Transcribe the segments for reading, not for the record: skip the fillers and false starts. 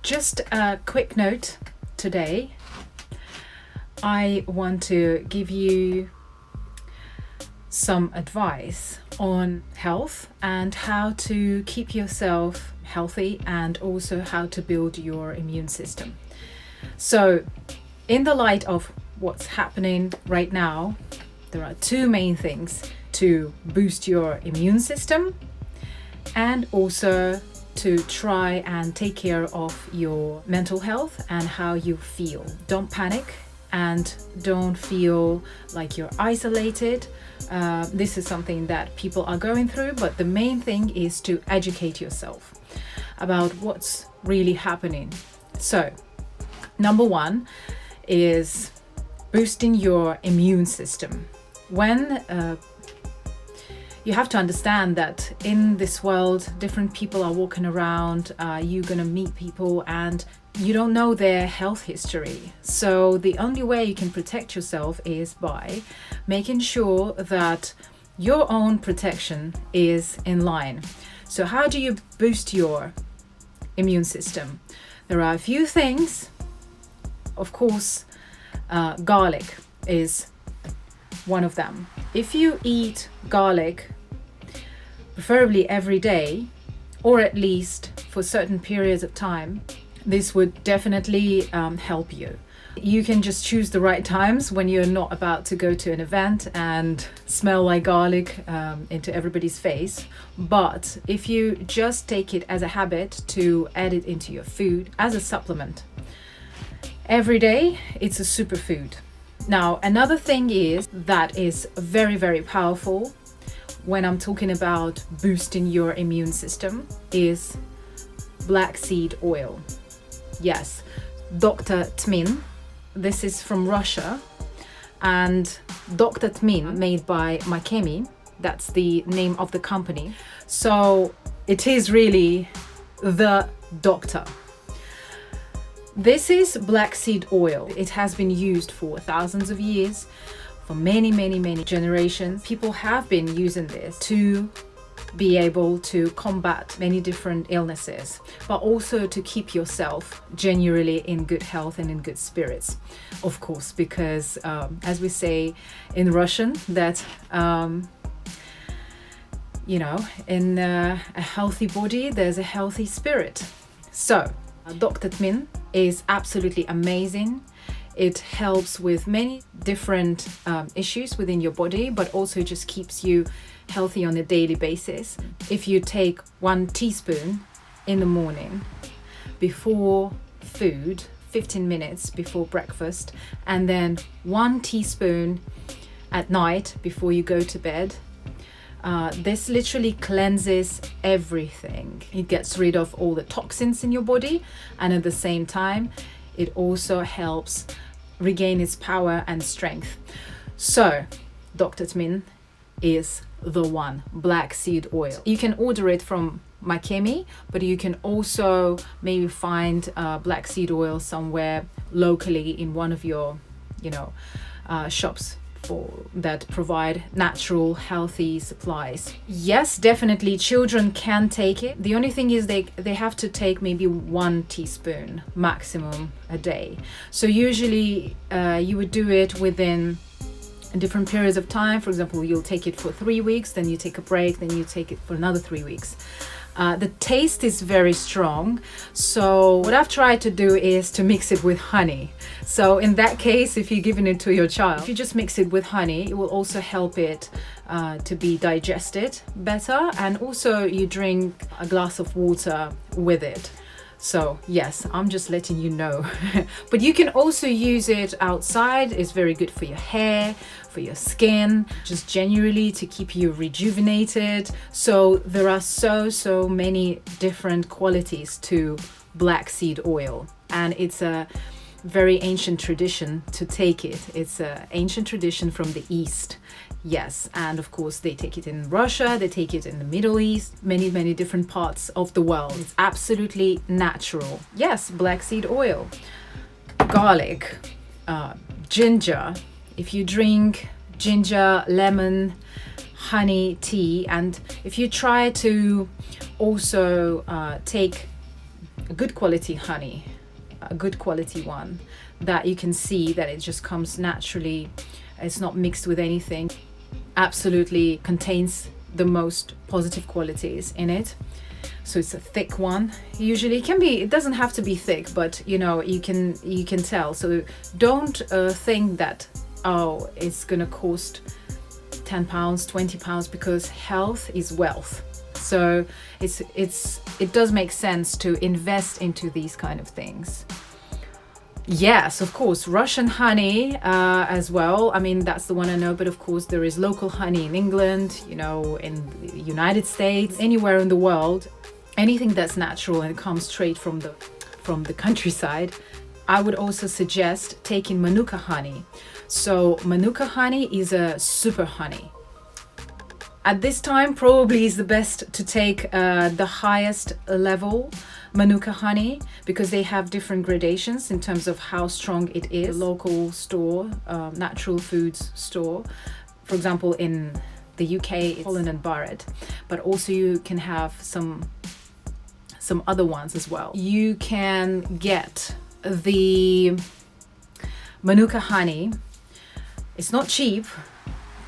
Just a quick note today. I want to give you some advice on health and how to keep yourself healthy and also how to build your immune system. So, in the light of what's happening right now, there are two main things to boost your immune system and also to try and take care of your mental health and how you feel. Don't panic and don't feel like you're isolated. This is something that people are going through, but the main thing is to educate yourself about what's really happening. So, number one is boosting your immune system. When you have to understand that in this world, different people are walking around, you're gonna meet people and you don't know their health history. So the only way you can protect yourself is by making sure that your own protection is in line. So how do you boost your immune system? There are a few things. Of course, garlic is one of them. If you eat garlic, preferably every day, or at least for certain periods of time, this would definitely help you. You can just choose the right times when you're not about to go to an event and smell like garlic into everybody's face. But if you just take it as a habit to add it into your food as a supplement, every day it's a superfood. Now, another thing is that is very, very powerful when I'm talking about boosting your immune system is black seed oil. Yes, Dr. Tmin. This is from Russia, and Dr. Tmin made by Makemi. That's the name of the company. So it is really the doctor. This is black seed oil. It has been used for thousands of years, for many, many, many generations. People have been using this to be able to combat many different illnesses, but also to keep yourself generally in good health and in good spirits. Of course, because as we say in Russian, that in a healthy body, there's a healthy spirit. So, Dr. Tmin is absolutely amazing. It helps with many different issues within your body, but also just keeps you healthy on a daily basis. If you take 1 teaspoon in the morning before food, 15 minutes before breakfast, and then 1 teaspoon at night before you go to bed, this literally cleanses everything. It gets rid of all the toxins in your body, and at the same time, it also helps regain its power and strength. So, Dr. Tmin is the one, black seed oil. You can order it from Makemi, but you can also maybe find black seed oil somewhere locally in one of your, shops that provide natural, healthy supplies. Yes, definitely children can take it. The only thing is they have to take maybe 1 teaspoon maximum a day. So usually you would do it within different periods of time. For example, you'll take it for 3 weeks, then you take a break, then you take it for another 3 weeks. The taste is very strong, so what I've tried to do is to mix it with honey. So in that case, if you're giving it to your child, if you just mix it with honey, it will also help it to be digested better, and also you drink a glass of water with it. So yes, I'm just letting you know. But you can also use it outside. It's very good for your hair, for your skin, just generally to keep you rejuvenated. So there are so many different qualities to black seed oil, and it's a very ancient tradition to take it. It's an ancient tradition from the East. Yes, and of course they take it in Russia, they take it in the Middle East, many different parts of the world. It's absolutely natural. Yes, black seed oil, garlic, ginger. If you drink ginger, lemon, honey tea, and if you try to also take a good quality honey, a good quality one that you can see that it just comes naturally, it's not mixed with anything, absolutely contains the most positive qualities in it. So it's a thick one. Usually it can be, it doesn't have to be thick, but you know, you can tell. So don't think that, oh, it's gonna cost £10, £20, because health is wealth. So it does make sense to invest into these kind of things. Yes, of course, Russian honey as well. I mean, that's the one I know, but of course there is local honey in England, you know, in the United States, anywhere in the world. Anything that's natural and comes straight from the countryside. I would also suggest taking Manuka honey. So Manuka honey is a super honey. At this time, probably is the best to take the highest level Manuka honey, because they have different gradations in terms of how strong it is. The local store, natural foods store, for example, in the UK, it's Holland and Barrett, but also you can have some other ones as well. You can get the Manuka honey. It's not cheap,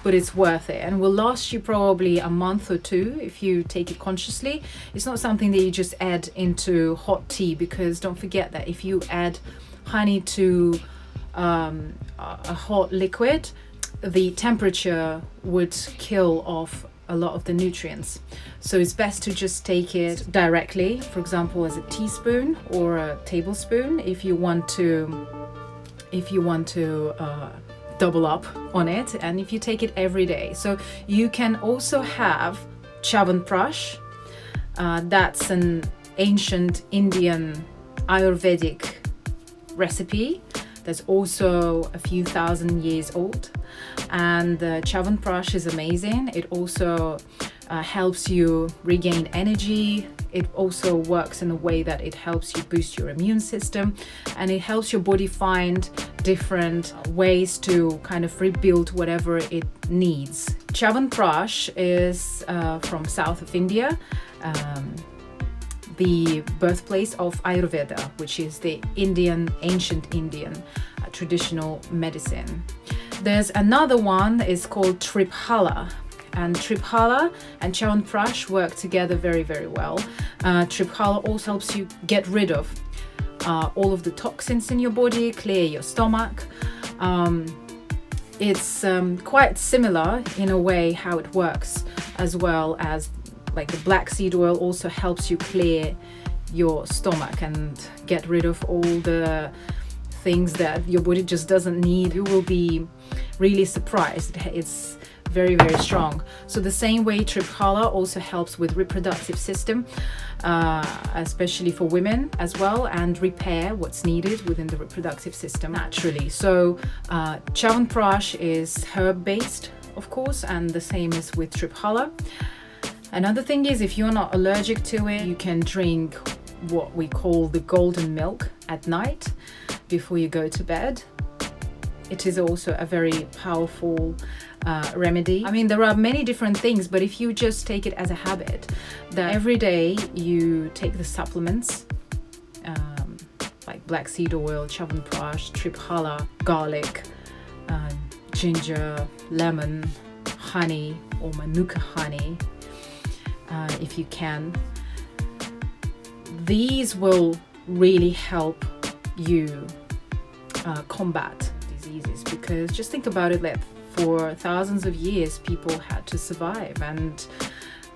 but it's worth it, and will last you probably a month or two if you take it consciously. It's not something that you just add into hot tea, because don't forget that if you add honey to a hot liquid, the temperature would kill off a lot of the nutrients. So it's best to just take it directly, for example, as a teaspoon or a tablespoon if you want to double up on it, and if you take it every day. So you can also have Chavan Brush. That's an ancient Indian Ayurvedic recipe that's also a few thousand years old, and the Chavan Brush is amazing. It also helps you regain energy. It also works in a way that it helps you boost your immune system, and it helps your body find different ways to kind of rebuild whatever it needs. Chavan Brush is from south of India, the birthplace of Ayurveda, which is the ancient Indian traditional medicine. There's another one, it's called Triphala. And Triphala and Chavan Brush work together very, very well. Triphala also helps you get rid of all of the toxins in your body, clear your stomach. It's quite similar in a way how it works, as well as like the black seed oil also helps you clear your stomach and get rid of all the things that your body just doesn't need. You will be really surprised. It's very, very strong. So the same way Triphala also helps with reproductive system, especially for women as well, and repair what's needed within the reproductive system naturally. So Chavan Brush is herb based, of course, and the same is with Triphala. Another thing is, if you're not allergic to it, you can drink what we call the golden milk at night before you go to bed. It is also a very powerful remedy. I mean, there are many different things, but if you just take it as a habit, that every day you take the supplements, like black seed oil, Chavan Brush, Triphala, garlic, ginger, lemon, honey, or Manuka honey, if you can. These will really help you combat diseases, because just think about it, that for thousands of years people had to survive, and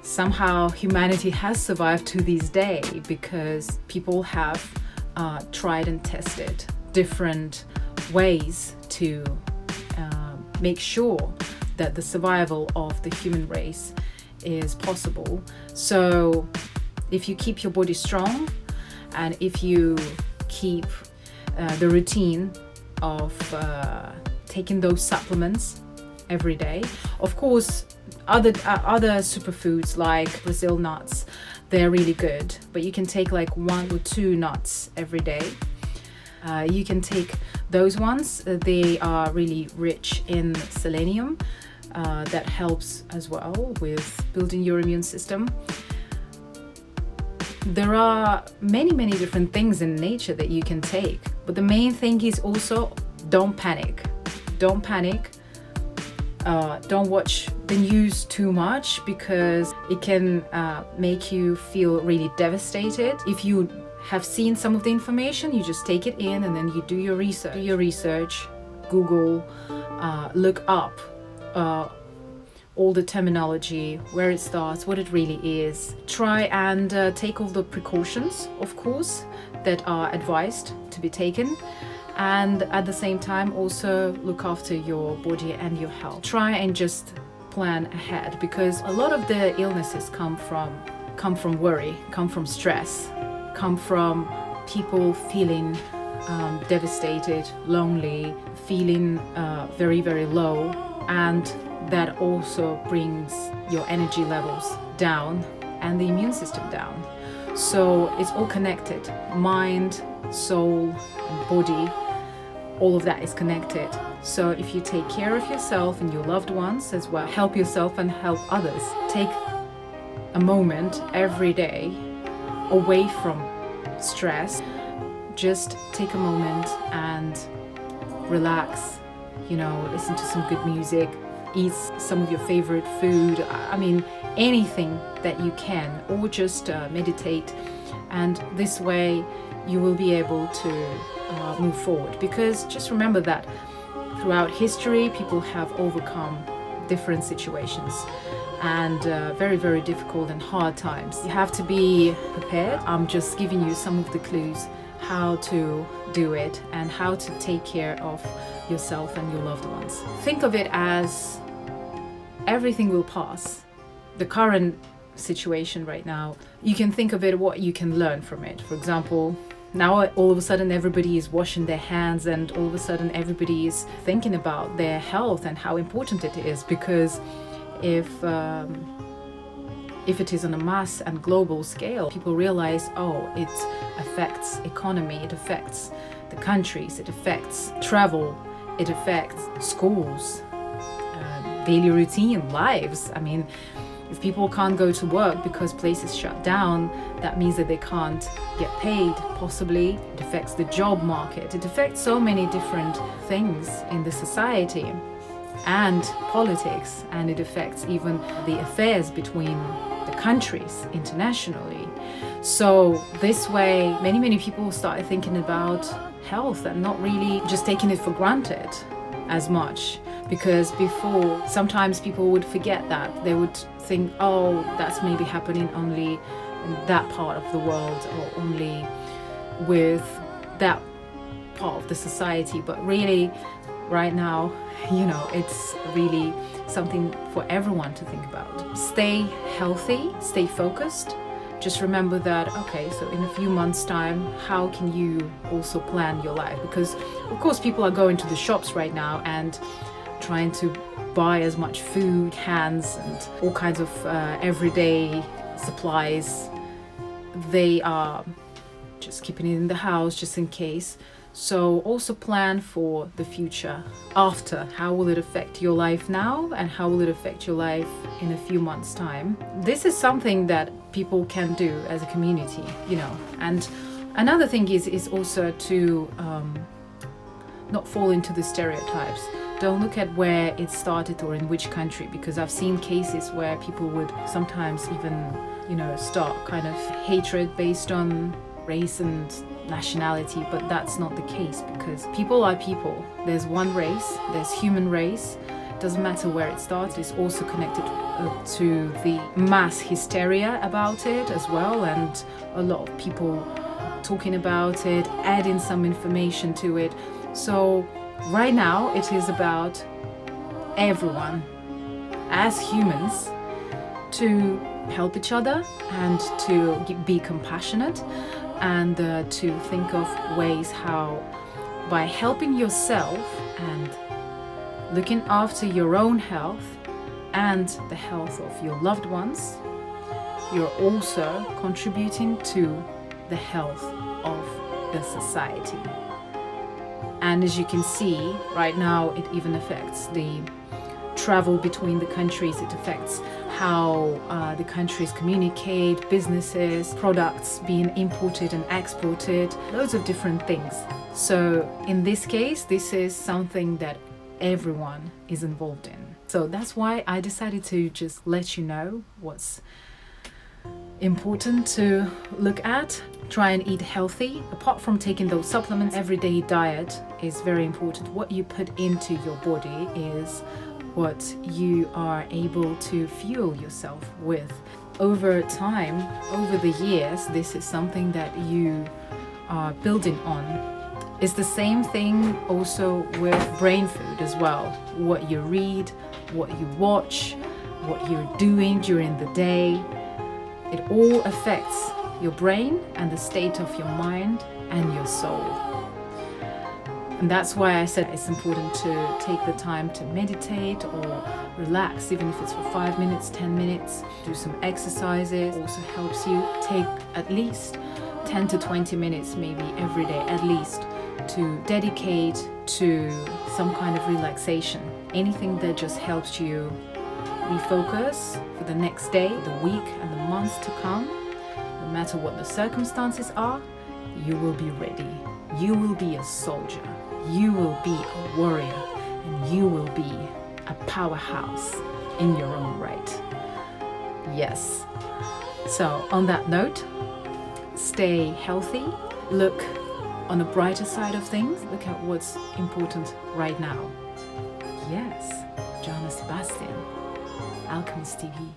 somehow humanity has survived to this day because people have tried and tested different ways to make sure that the survival of the human race is possible. So if you keep your body strong, and if you keep the routine of taking those supplements every day, of course other superfoods like Brazil nuts, they're really good, but you can take like 1 or 2 nuts every day. You can take those ones. They are really rich in selenium, that helps as well with building your immune system. There are many different things in nature that you can take, but the main thing is also don't panic. Don't panic. Don't watch the news too much, because it can make you feel really devastated. If you have seen some of the information, you just take it in and then you do your research. Google, look up all the terminology, where it starts, what it really is. Try and take all the precautions, of course, that are advised to be taken. And at the same time also look after your body and your health. Try and just plan ahead, because a lot of the illnesses come from worry, come from stress, come from people feeling devastated, lonely, feeling very low, and that also brings your energy levels down and the immune system down. So it's all connected. Mind, soul, and body, all of that is connected. So if you take care of yourself and your loved ones as well, help yourself and help others. Take a moment every day away from stress. Just take a moment and relax, listen to some good music, eat some of your favorite food. I mean, anything that you can, or just meditate. And this way you will be able to move forward, because just remember that throughout history people have overcome different situations and very difficult and hard times. You have to be prepared. I'm just giving you some of the clues how to do it and how to take care of yourself and your loved ones. Think of it as everything will pass. The current situation right now, you can think of it what you can learn from it. For example, now all of a sudden everybody is washing their hands, and all of a sudden everybody is thinking about their health and how important it is, because if it is on a mass and global scale, people realize, it affects economy, it affects the countries, it affects travel, it affects schools, daily routine, lives. I mean, if people can't go to work because places shut down, that means that they can't get paid, possibly. It affects the job market. It affects so many different things in the society and politics, and it affects even the affairs between the countries internationally. So this way, many people started thinking about health and not really just taking it for granted as much. Because before, sometimes people would forget that. They would think, that's maybe happening only in that part of the world, or only with that part of the society. But really, right now, it's really something for everyone to think about. Stay healthy, stay focused. Just remember that, so in a few months' time, how can you also plan your life? Because, of course, people are going to the shops right now and trying to buy as much food, cans, and all kinds of everyday supplies. They are just keeping it in the house just in case. So also plan for the future after. How will it affect your life now, and how will it affect your life in a few months' time? This is something that people can do as a community, And another thing is also to not fall into the stereotypes. Don't look at where it started or in which country, because I've seen cases where people would sometimes even, start kind of hatred based on race and nationality, but that's not the case, because people are people. There's one race, there's human race. It doesn't matter where it starts. It's also connected to the mass hysteria about it as well, and a lot of people talking about it, adding some information to it. So right now it is about everyone as humans to help each other and to be compassionate, and to think of ways how, by helping yourself and looking after your own health and the health of your loved ones, you're also contributing to the health of the society. And as you can see, right now it even affects the travel between the countries. It affects how the countries communicate, businesses, products being imported and exported, loads of different things. So in this case, this is something that everyone is involved in. So that's why I decided to just let you know what's important to look at. Try and eat healthy. Apart from taking those supplements, everyday diet is very important. What you put into your body is what you are able to fuel yourself with. Over time, over the years, this is something that you are building on. It's the same thing also with brain food as well. What you read, what you watch, what you're doing during the day, it all affects your brain and the state of your mind and your soul. And that's why I said it's important to take the time to meditate or relax, even if it's for 5 minutes, 10 minutes. Do some exercises. Also helps you take at least 10 to 20 minutes maybe every day at least to dedicate to some kind of relaxation. Anything that just helps you refocus for the next day, the week and the months to come. No matter what the circumstances are, you will be ready. You will be a soldier. You will be a warrior, and you will be a powerhouse in your own right. Yes. So on that note, stay healthy. Look on the brighter side of things. Look at what's important right now. Yes, Jahna Sebastian, Alchemist TV.